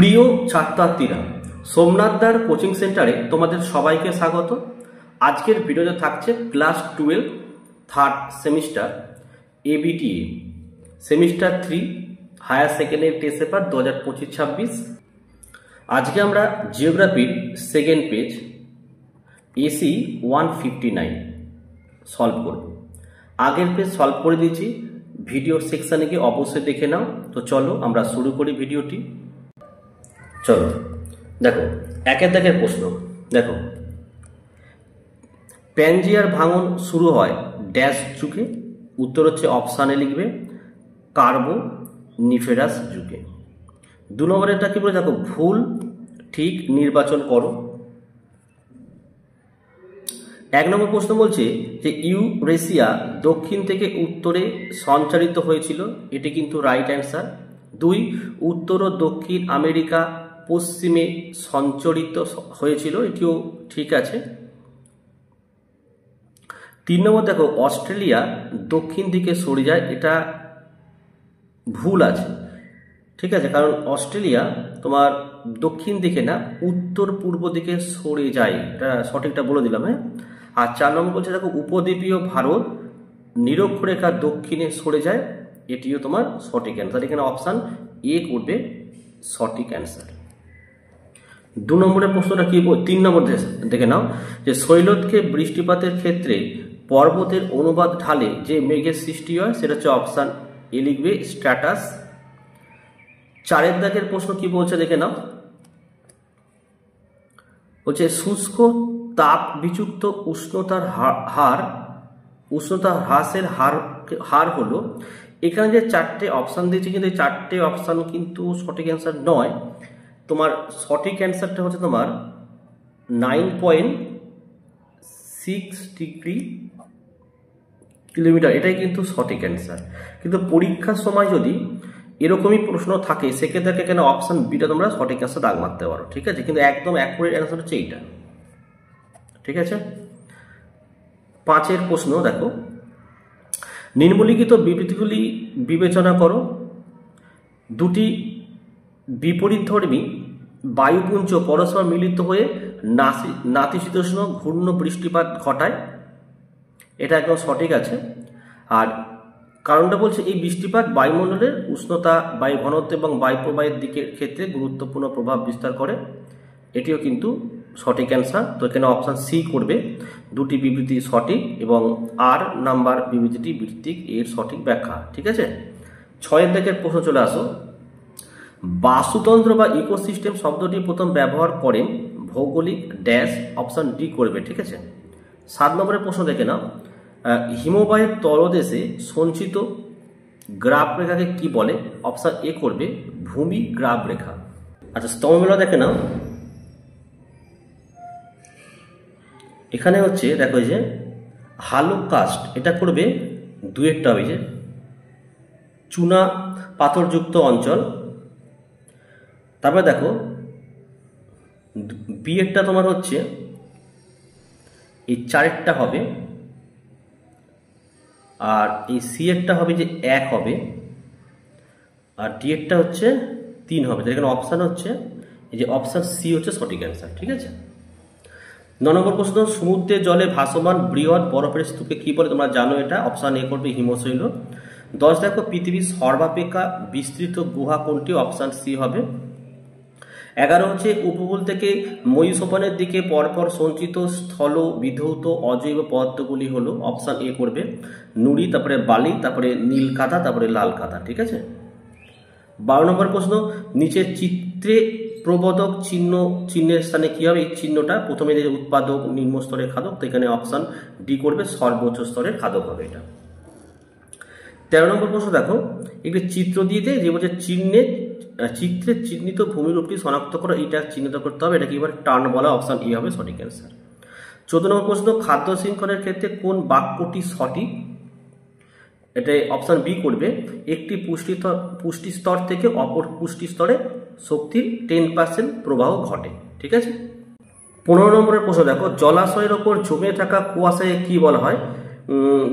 প্রিয় ছাত্রছাত্রীরা, সোমনাথদার কোচিং সেন্টারে তোমাদের সবাইকে স্বাগত। আজকের ভিডিওতে থাকছে class 12 third semester ABTA semester 3 higher secondary test paper 2025-26। আজকে আমরা জিওগ্রাফির সেকেন্ড পেজ এসি 159 সলভ করব। আগের পেজ সলভ করে দিয়েছি, ভিডিও সেকশানে গিয়ে অবশ্যই দেখে নাও। তো চলো আমরা শুরু করি ভিডিওটি। চলো দেখো, একের দাগের প্রশ্ন দেখো, প্যানজিয়ার ভাঙন শুরু হয় ড্যাশ যুগে। উত্তর হচ্ছে অপশানে লিখবে কার্বোনিফেরাস যুগে। 2 নম্বরেরটা কি বলে দেখো, ভুল ঠিক নির্বাচন করো। 1 নম্বর প্রশ্ন বলছে যে ইউরেশিয়া দক্ষিণ থেকে উত্তরে সঞ্চারিত হয়েছিল, এটি কিন্তু রাইট অ্যান্সার। 2 উত্তর ও দক্ষিণ আমেরিকা পশ্চিমে সঞ্চারিত হয়েছিল, এটিও ঠিক আছে। 3 নম্বর দেখো, অস্ট্রেলিয়া দক্ষিণ দিকে সরে যায়, এটা ভুল আছে, ঠিক আছে, কারণ অস্ট্রেলিয়া তোমার দক্ষিণ দিকে না, উত্তর পূর্ব দিকে সরে যায়, এটা সঠিকটা বলে দিলাম। হ্যাঁ, আর 4 নম্বর বলছে দেখো, উপদ্বীপীয় ভারত নিরক্ষরেখা দক্ষিণে সরে যায়, এটিও তোমার সঠিক অ্যান্সার। এখানে অপশান এ করবে সঠিক অ্যান্সার। 2 নম্বরের প্রশ্নটা কি, 3 নম্বর দেখে নাও যে শৈলতকে বৃষ্টিপাতের ক্ষেত্রে পর্বতের অনুবাদ ঢালে যে মেঘের সৃষ্টি হয়, সেটা হচ্ছে অপশান এ লিখবে স্ট্র্যাটাস। 4 দাগের প্রশ্ন কি বলছে দেখে নাও, বলছে শুষ্ক তাপ বিযুক্ত উষ্ণতার উষ্ণতা হ্রাসের হার হলো। এখানে যে 4টে অপশান দিয়েছে, কিন্তু এই 4টে অপশান কিন্তু সঠিক অ্যান্সার নয়। তোমার সঠিক অ্যান্সারটা হচ্ছে তোমার 9.6 ডিগ্রি কিলোমিটার, এটাই কিন্তু সঠিক অ্যান্সার। কিন্তু পরীক্ষার সময় যদি এরকমই প্রশ্ন থাকে, সেক্ষেত্রে এখানে অপশান বিটা তোমরা সঠিক অ্যান্সার দাগ মারতে পারো, ঠিক আছে, কিন্তু একদম অ্যাকুরেট অ্যান্সার হচ্ছে এইটা, ঠিক আছে। 5 প্রশ্ন দেখো, নিম্নলিখিত বিবৃতিগুলি বিবেচনা করো। 2টি বিপরীতধর্মী বায়ুপুঞ্জ পরস্পর মিলিত হয়ে নাতিশীতোষ্ণ ঘূর্ণ বৃষ্টিপাত ঘটায়, এটা একদম সঠিক আছে। আর কারণটা বলছে এই বৃষ্টিপাত বায়ুমণ্ডলের উষ্ণতা, বায়ু ঘনত্ব এবং বায়ু প্রবাহের দিকের ক্ষেত্রে গুরুত্বপূর্ণ প্রভাব বিস্তার করে, এটিও কিন্তু সঠিক অ্যান্সার। তো এখানে অপশান সি করবে, 2টি বিবৃতি সঠিক এবং আর নাম্বার বিবৃতিটি ভিত্তিক এর সঠিক ব্যাখ্যা, ঠিক আছে। 6 দাগের প্রশ্ন চলে আসো, বাস্তুতন্ত্র বা ইকোসিস্টেম শব্দটি প্রথম ব্যবহার করেন ভৌগোলিক ড্যাশ, অপশান ডি করবে, ঠিক আছে। 7 নম্বরের প্রশ্ন দেখে নাও, হিমবাহের তলদেশে সঞ্চিত গ্রাফ রেখাকে কি বলে, অপশান এ করবে ভূমি গ্রাফ রেখা। আচ্ছা, স্তম্ভমেলা দেখে নাও, এখানে হচ্ছে দেখো যে হালো কাস্ট, এটা করবে 2 হবে যে চুনা পাথরযুক্ত অঞ্চল। তারপরে দেখো বি এরটা তোমার হচ্ছে এই 4 হবে, আর এই সি এরটা হবে যে 1 হবে, আর ডি এরটা হচ্ছে 3 হবে। এখানে অপশান হচ্ছে এই যে অপশান সি হচ্ছে সঠিক অ্যান্সার, ঠিক আছে। 9 নম্বর প্রশ্ন, সমুদ্রের জলে ভাসমান বৃহৎ বরফের স্তূপকে কি বলে, তোমরা জানো এটা, অপশান এ করবে হিমশৈল। 10 দেখো, পৃথিবীর সর্বাপেক্ষা বিস্তৃত গুহা কোনটি, অপশান সি হবে। 11 হচ্ছে উপকূল থেকে ময়ূসোপানের দিকে পরপর সঞ্চিত স্থল বিধৌত অজৈব পদার্থগুলি হলো, অপশান এ করবে নুড়ি, তারপরে বালি, তারপরে নীল কাদা, তারপরে লাল কাদা, ঠিক আছে। 12 নম্বর প্রশ্ন, নিচের চিত্রে প্রবোধক চিহ্নের স্থানে কি হবে, এই চিহ্নটা প্রথমে যে উৎপাদক নিম্ন স্তরের খাদক, তো এখানে অপশান ডি করবে সর্বোচ্চ স্তরের খাদক হবে এটা। 13 নম্বর প্রশ্ন দেখো, একটি চিত্র দিয়ে যে বলছে চিত্রে চিহ্নিত ভূমিরূপটি শনাক্ত করো, এইটা চিহ্নিত করতে হবে, এটা কি এবার টার্ন বলা, অপশান এ হবে সঠিক অ্যান্সার। 14 নম্বর প্রশ্ন, খাদ্য শৃঙ্খলের ক্ষেত্রে কোন বাক্যটি সঠিক, এটা অপশান বি করবে একটি পুষ্টি স্তর থেকে অপর পুষ্টি স্তরে শক্তির 10% প্রবাহ ঘটে, ঠিক আছে। 15 নম্বরের প্রশ্ন দেখো, জলাশয়ের ওপর জমে থাকা কুয়াশায় কি বলা হয়।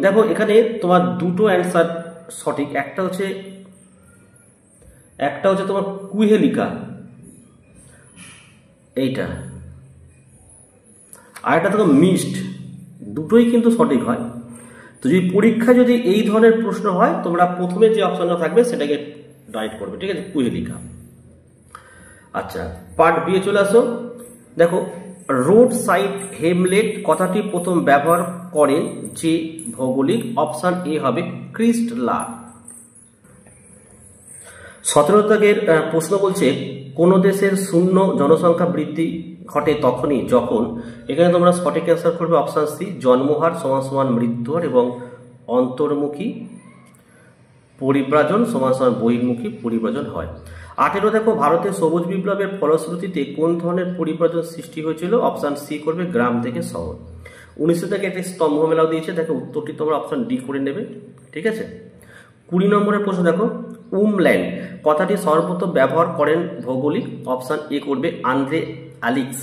দেখো এখানে তোমার 2টো অ্যান্সার সঠিক, একটা হচ্ছে তোমার কুহেলিকা, এইটা, আর একটা দেখো মিক্সড, দুটোই কিন্তু সঠিক হয়। তো যদি পরীক্ষা যদি এই ধরনের প্রশ্ন হয়, তোমরা প্রথমে যে অপশনটা থাকবে সেটাকে রাইট করবে, ঠিক আছে, কুহেলিকা। আচ্ছা, পার্ট বি এ চলে আসো। দেখো, রোড সাইড হেমলেট কথাটি প্রথম ব্যবহার করেন যে ভৌগোলিক, অপশন এ হবে ক্রিস্টলার। 17 দাগের প্রশ্ন বলছে কোন দেশের শূন্য জনসংখ্যা বৃদ্ধি ঘটে তখনই যখন, এখানে তোমরা সঠিক অ্যান্সার করবে অপশন সি, জন্মহার সমান সমান মৃত্যুহার এবং অন্তর্মুখী পরিব্রাজন সমান সমান বহির্মুখী পরিব্রাজন হয়। 18 দেখো, ভারতের সবুজ বিপ্লবের ফলশ্রুতিতে কোন ধরনের পরিব্রাজন সৃষ্টি হয়েছিল, অপশন সি করবে গ্রাম থেকে শহর। 19 থেকে একটি স্তম্ভ মেলাও দিয়েছে, দেখো উত্তরটি তোমরা অপশন ডি করে নেবে, ঠিক আছে। 20 নম্বরের প্রশ্ন দেখো, উমল্যান্ড কথাটি সর্বপ্রথম ব্যবহার করেন ভৌগোলিক, অপশন এ করবে আন্দ্রে আলিক্স।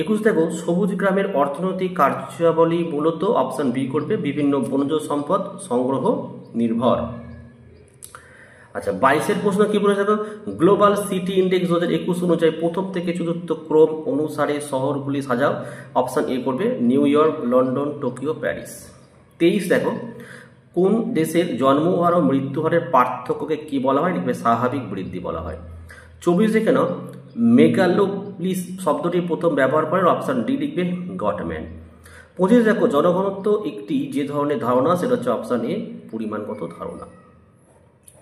21 দেখো, সবুজ গ্রামের অর্থনৈতিক কার্যাবলী মূলত, অপশন বি করবে বিভিন্ন বনজ সম্পদ সংগ্রহ নির্ভর। আচ্ছা, 22 প্রশ্ন কি বলেছে দেখো, গ্লোবাল সিটি ইন্ডেক্স 2021 অনুযায়ী প্রথম থেকে চতুর্থ ক্রম অনুসারে শহরগুলি সাজাও, অপশন এ করবে new York, London, Tokyo, Paris. 23 দেখো, কোন দেশের জন্মহার ও মৃত্যুহারের পার্থক্যকে কি বলা হয়, লিখবে স্বাভাবিক বৃদ্ধি বলা হয়। 24 দেখে নাও, মেগালোপলিস শব্দটি প্রথম ব্যবহার করেন, অপশন ডি লিখবে গটম্যান। 25 দেখো, জনঘনত্ব একটি যে ধরনের ধারণা সেটা হচ্ছে অপশন এ পরিমাণগত ধারণা,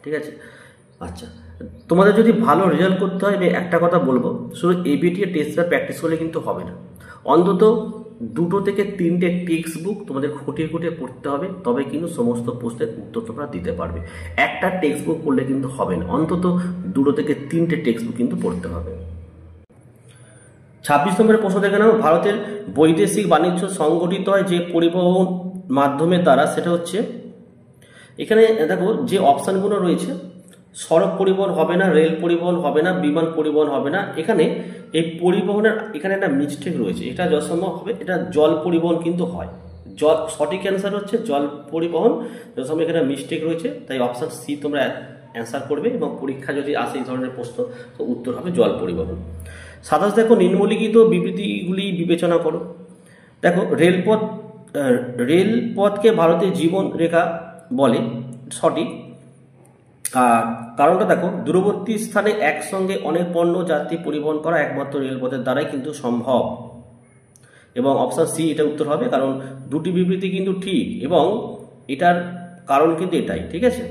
ঠিক আছে। আচ্ছা, তোমাদের যদি ভালো রেজাল্ট করতে হয়, আমি একটা কথা বলবো, শুধু এবিটি টেস্টটা প্র্যাকটিস করলে কিন্তু হবে না, অন্তত 2 থেকে 3টে টেক্সট বুক তোমাদের খুঁটিয়ে খুঁটিয়ে পড়তে হবে, তবে কিন্তু সমস্ত প্রশ্নের উত্তর তোমরা দিতে পারবে। একটা টেক্সট বুক পড়লে কিন্তু হবে না, অন্তত 2 থেকে 3টে টেক্সট বুক কিন্তু পড়তে হবে। 26 নম্বরের প্রশ্ন দেখে নাও, ভারতের বৈদেশিক বাণিজ্য সংগঠিত হয় যে পরিবহন মাধ্যমের দ্বারা, সেটা হচ্ছে, এখানে দেখো যে অপশানগুলো রয়েছে, সড়ক পরিবহন হবে না, রেল পরিবহন হবে না, বিমান পরিবহন হবে না, এখানে এই পরিবহনের এখানে একটা মিস্টেক রয়েছে, এটা যথাসম্ভব হবে এটা জল পরিবহন কিন্তু হয়, জল সঠিক অ্যান্সার হচ্ছে জল পরিবহন, যথাসম্ভব এখানে মিস্টেক রয়েছে, তাই অপশান সি তোমরা অ্যান্সার করবে, এবং পরীক্ষা যদি আসে এই ধরনের প্রশ্ন তো উত্তর হবে জল পরিবহন। 27 দেখো, নিম্নলিখিত বিবৃতিগুলি বিবেচনা করো। দেখো, রেলপথকে ভারতের জীবন রেখা বলে, সঠিক। আর কারণটা দেখো, দূরবর্তী স্থানে একসঙ্গে অনেক পণ্য যাত্রী পরিবহন করা একমাত্র রেলপথের দ্বারাই কিন্তু সম্ভব, এবং অপশন সি এটা উত্তর হবে, কারণ দুটি বিবৃতি কিন্তু ঠিক এবং এটার কারণ কিন্তু এটাই, ঠিক আছে।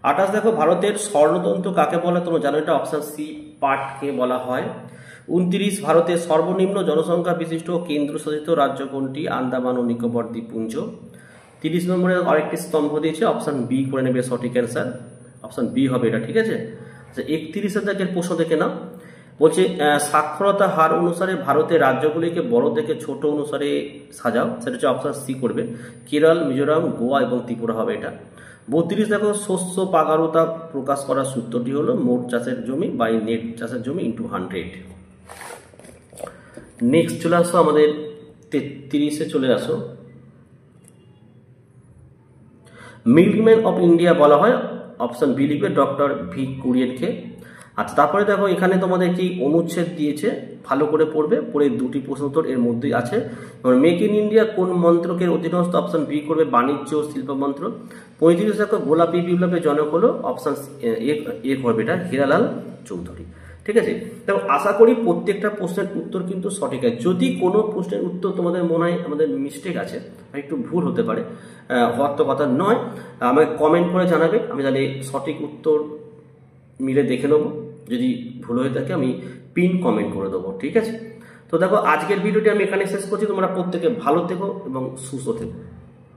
28 দেখো, ভারতের স্বর্ণতন্ত্র কাকে বলে, তোমরা জানো এটা অপশন সি পার্টকে বলা হয়। 29, ভারতের সর্বনিম্ন জনসংখ্যা বিশিষ্ট কেন্দ্রশাসিত রাজ্য কোনটি, আন্দামান ও নিকোবর দ্বীপপুঞ্জ। 30 নম্বরে আরেকটি স্তম্ভ দিয়েছে, অপশন বি করে নেবে সঠিক অ্যান্সার, অপশন বি হবে এটা, ঠিক আছে। আচ্ছা, 31 দাগের প্রশ্ন দেখে নাও, বলছে সাক্ষরতা হার অনুসারে ভারতের রাজ্যগুলিকে বড় থেকে ছোট অনুসারে সাজাও, সেটা হচ্ছে অপশন সি করবে কেরল, মিজোরাম, গোয়া এবং ত্রিপুরা হবে এটা। 32 দেখো, শস্য পাকারতা প্রকাশ করার সূত্রটি হলো মোট চাষের জমি বাই নেট চাষের জমি ইন্টু 100। নেক্সট চলে আসো আমাদের 33-এ চলে আসো, মিল্কম্যান অফ ইন্ডিয়া বলা হয়, অপশন বি লিখবে ডক্টর ভি কুরিয়েনকে। আচ্ছা, তারপরে দেখো এখানে তোমাদের কি অনুচ্ছেদ দিয়েছে, ভালো করে পড়বে, পড়ে 2টি প্রশ্ন উত্তর এর মধ্যেই আছে। মেক ইন ইন্ডিয়া কোন মন্ত্রকের অধীনস্থ, অপশন বি করবে বাণিজ্য ও শিল্প মন্ত্র। 35 দেখো, গোলাপি বিপ্লবের জনক হলো, অপশন এ করবে এটা হীরালাল চৌধুরী, ঠিক আছে। দেখো, আশা করি প্রত্যেকটা প্রশ্নের উত্তর কিন্তু সঠিক আছে, যদি কোনো প্রশ্নের উত্তর তোমাদের মনে হয় আমাদের মিস্টেক আছে বা একটু ভুল হতে পারে, হওয়ার তো কথা নয়, আমাকে কমেন্ট করে জানাবে, আমি তাহলে সঠিক উত্তর মিলে দেখে নেবো, যদি ভুল হয়ে থাকে আমি পিন কমেন্ট করে দেবো, ঠিক আছে। তো দেখো, আজকের ভিডিওটি আমি এখানে শেষ করছি, তোমরা প্রত্যেকে ভালো থেকো এবং সুস্থ থেকো।